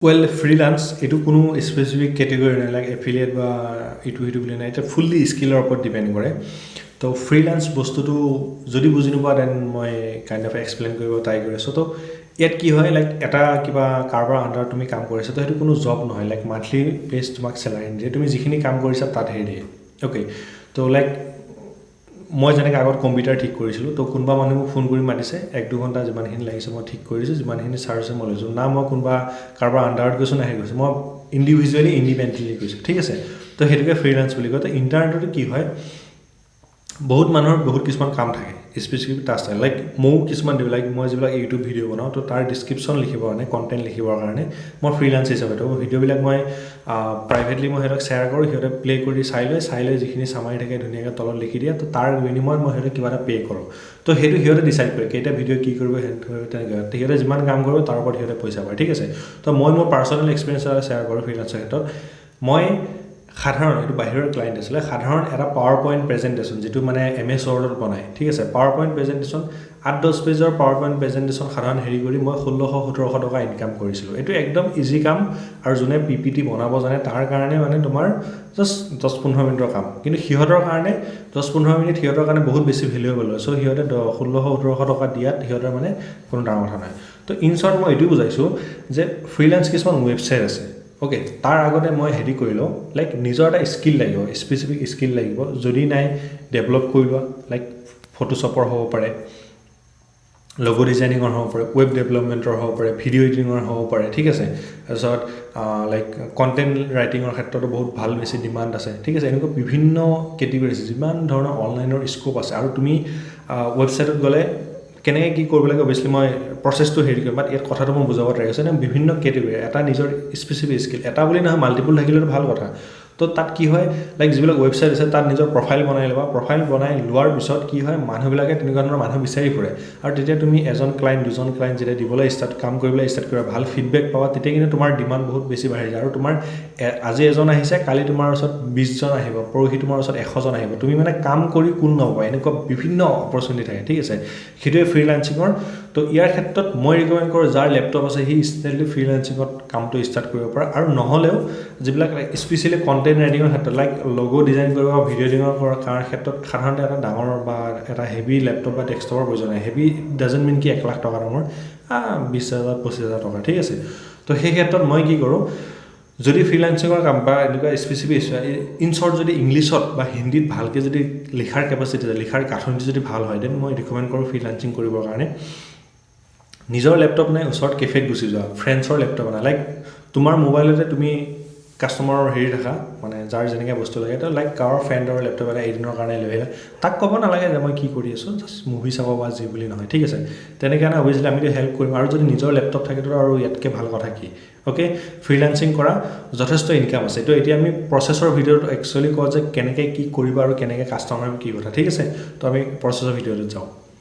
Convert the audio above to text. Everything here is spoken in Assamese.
Well, freelance এইটো কোনো স্পেচিফিক কেটেগৰি নাই লাইক এফিলিয়েট বা ইটো সিটো বুলি নাই এটা ফুল্লি স্কিলৰ ওপৰত ডিপেণ্ড কৰে তো ফ্ৰীলান্স বস্তুটো যদি বুজি নোপোৱা দেন মই কাইণ্ড অফ এক্সপ্লেইন কৰিব ট্ৰাই কৰি আছোঁ তো ইয়াত কি হয় লাইক এটা কিবা কাৰোবাৰ আণ্ডাৰত তুমি কাম কৰিছা তো সেইটো কোনো জব নহয় লাইক মান্থলি বেছ তোমাক চেলাৰী দিয়ে তুমি যিখিনি কাম কৰিছা তাত হেৰি দিয়ে অ'কে তো লাইক মই যেনেকৈ আগত কম্পিউটাৰ ঠিক কৰিছিলোঁ তো কোনোবা মানুহে মোক ফোন কৰি মাতিছে 1-2 ঘণ্টা যিমানখিনি লাগিছে মই ঠিক কৰি দিছোঁ যিমানখিনি চাৰ্জ মই লৈছোঁ না মই কোনোবা কাৰোবাৰ আণ্ডাৰত গৈছোঁ না হেৰি গৈছোঁ মই ইণ্ডিভিজুৱেলি ইণ্ডিপেণ্ডেণ্টলি গৈছোঁ ঠিক আছে তো সেইটোকে ফ্ৰীলান্স বুলি কয় তো ইণ্টাৰনেটতো কি হয় বহুত মানুহৰ বহুত কিছুমান কাম থাকে স্পেচিফিক টাস্ক থাকে লাইক ময়ো কিছুমান দিওঁ লাইক মই যিবিলাক ইউটিউব ভিডিঅ' বনাওঁ তো তাৰ ডিছক্ৰিপশ্যন লিখিবৰ কাৰণে কণ্টেণ্ট লিখিবৰ কাৰণে মই ফ্ৰীলান্স হিচাপে তো ভিডিঅ'বিলাক মই প্ৰাইভেটলি মই সিহঁতক শ্বেয়াৰ কৰোঁ সিহঁতে প্লে কৰি চাই লৈ যিখিনি চামাৰি থাকে ধুনীয়াকৈ তলত লিখি দিয়ে তো তাৰ বিনিময়ত মই সিহঁতক কিবা এটা পে' কৰোঁ তো সেইটো সিহঁতে ডিচাইড কৰে কেইটা ভিডিঅ' কি কৰিব তেনেকৈ সিহঁতে যিমান কাম কৰিব তাৰ ওপৰত সিহঁতে পইচা পায় ঠিক আছে তো মই মোৰ পাৰ্চনেল এক্সপিৰিয়েঞ্চ এটা শ্বেয়াৰ কৰোঁ ফ্ৰীলান্সৰ ক্ষেত্ৰত মই সাধাৰণ এইটো বাহিৰৰ ক্লাইণ্ট আছিলে সাধাৰণ এটা পাৱাৰ পইণ্ট প্ৰেজেণ্টেশ্যন যিটো মানে MS ৱৰ্ডত বনায় ঠিক আছে পাৱাৰ পইণ্ট প্ৰেজেণ্টেশ্যন 8-10 পেজৰ পাৱাৰ পইণ্ট প্ৰেজেণ্টেশ্যন সাধাৰণ হেৰি কৰি মই 1600-1700 টকা ইনকাম কৰিছিলোঁ এইটো একদম ইজি কাম আৰু যোনে PPT বনাব জানে তাৰ কাৰণে মানে তোমাৰ জাষ্ট 10-15 মিনিটৰ কাম কিন্তু সিহঁতৰ কাৰণে 10-15 মিনিট সিহঁতৰ কাৰণে বহুত বেছি ভেলুৱেবল হয় চ' সিহঁতে 1600-1700 টকা দিয়াত সিহঁতৰ মানে কোনো ডাঙৰ কথা নাই তো ইন শ্বৰ্ট মই এইটো বুজাইছোঁ যে ফ্ৰীলান্স কিছুমান ৱেবছাইট আছে অ'কে তাৰ আগতে মই হেৰি কৰি লওঁ লাইক নিজৰ এটা স্কিল লাগিব স্পেচিফিক স্কিল লাগিব যদি নাই ডেভেলপ কৰি লোৱা লাইক ফটোশ্বপৰ হ'ব পাৰে লগো ডিজাইনিঙৰ হ'ব পাৰে ৱেব ডেভেলপমেণ্টৰ হ'ব পাৰে ভিডিঅ' এডিটিঙৰ হ'ব পাৰে ঠিক আছে তাৰপিছত লাইক কণ্টেণ্ট ৰাইটিঙৰ ক্ষেত্ৰতো বহুত ভাল বেছি ডিমাণ্ড আছে ঠিক আছে এনেকুৱা বিভিন্ন কেটেগৰী আছে যিমান ধৰণৰ অনলাইনৰ স্ক'প আছে আৰু তুমি ৱেবছাইটত গ'লে কেনেকৈ কি কৰিব লাগে অবভিয়াছলি মই প্ৰচেছটো হেৰি কৰিম বাট ইয়াত কথাটো মই বুজাব ট্ৰাই কৰিছোঁ বিভিন্ন কেটেগৰী এটা নিজৰ স্পেচিফিক স্কিল এটা বুলি নহয় মাল্টিপুল থাকিলেতো ভাল কথা তো তাত কি হয় লাইক যিবিলাক ৱেবছাইট আছে তাত নিজৰ প্ৰফাইল বনাই ল'বা প্ৰফাইল বনাই লোৱাৰ পিছত কি হয় মানুহবিলাকে তেনেকুৱা ধৰণৰ মানুহ বিচাৰি ফুৰে আৰু তেতিয়া তুমি এজন ক্লাইণ্ট দুজন ক্লাইণ্ট যেতিয়া দিবলৈ কাম কৰিবলৈ ষ্টাৰ্ট কৰা ভাল ফিডবেক পাবা তেতিয়া কিন্তু তোমাৰ ডিমাণ্ড বহুত বেছি বাঢ়ি যায় আৰু তোমাৰ আজি এজন আহিছে কালি তোমাৰ ওচৰত 20জন আহিব পৰহি তোমাৰ ওচৰত 100জন আহিব তুমি মানে কাম কৰি কোন নাপাবা এনেকুৱা বিভিন্ন অপৰচুনিটি থাকে ঠিক আছে সেইটোৱে ফ্ৰীলান্সিঙৰ তো ইয়াৰ ক্ষেত্ৰত মই ৰিকমেণ্ড কৰোঁ যাৰ লেপটপ আছে সি ইনষ্টেণ্টলি ফ্ৰীলান্সিঙত কামটো ষ্টাৰ্ট কৰিব পাৰে আৰু নহ'লেও যিবিলাক স্পেচিয়েলি কণ্টেণ্ট ৰাইটিঙৰ ক্ষেত্ৰত লাইক লগো ডিজাইন কৰিব বা ভিডিঅ' এডিটিঙৰ কৰাৰ ক্ষেত্ৰত সাধাৰণতে এটা ডাঙৰ বা এটা হেভি লেপটপ বা ডেস্কটপৰ প্ৰয়োজন হয় হেভি ডাজেণ্ট মিন কি 1 লাখ টকা দামৰ 20,000-25,000 টকা ঠিক আছে তো সেই ক্ষেত্ৰত মই কি কৰোঁ যদি ফ্ৰীলান্সিঙৰ কাম বা এনেকুৱা স্পেচিফিক ইন শ্বৰ্ট যদি ইংলিছত বা হিন্দীত ভালকৈ যদি লিখাৰ কেপাচিটি লিখাৰ গাঁথনি যদি ভাল হয় দেন মই ৰিকমেণ্ড কৰোঁ ফ্ৰীলান্সিং কৰিবৰ কাৰণে নিজৰ লেপটপ নাই ওচৰত কেফেত গুচি যোৱা ফ্ৰেণ্ডছৰ লেপটপ নাই লাইক তোমাৰ মোবাইলতে তুমি কাষ্টমাৰৰ হেৰি দেখা মানে যাৰ যেনেকৈ বস্তু লাগে তো লাইক কাৰোবাৰ ফ্ৰেণ্ডৰ লেপটপ এটা এদিনৰ কাৰণে লৈ আহিলে তাক ক'ব নালাগে যে মই কি কৰি আছোঁ জাষ্ট মুভি চাব বা যি বুলি নহয় ঠিক আছে তেনেকৈ কাৰণে অভিয়াছলি আমিতো হেল্প কৰিম আৰু যদি নিজৰ লেপটপ থাকেতো আৰু ইয়াতকৈ ভাল কথা কি অ'কে ফ্ৰীলান্সিং কৰা যথেষ্ট ইনকাম আছে তো এতিয়া আমি প্ৰচেছৰ ভিডিঅ'টো একচুৱেলি কওঁ যে কেনেকৈ কি কৰিবা আৰু কেনেকৈ কাষ্টমাৰ কি কথা ঠিক আছে তো আমি প্ৰচেছৰ ভিডিঅ'টোত যাওঁ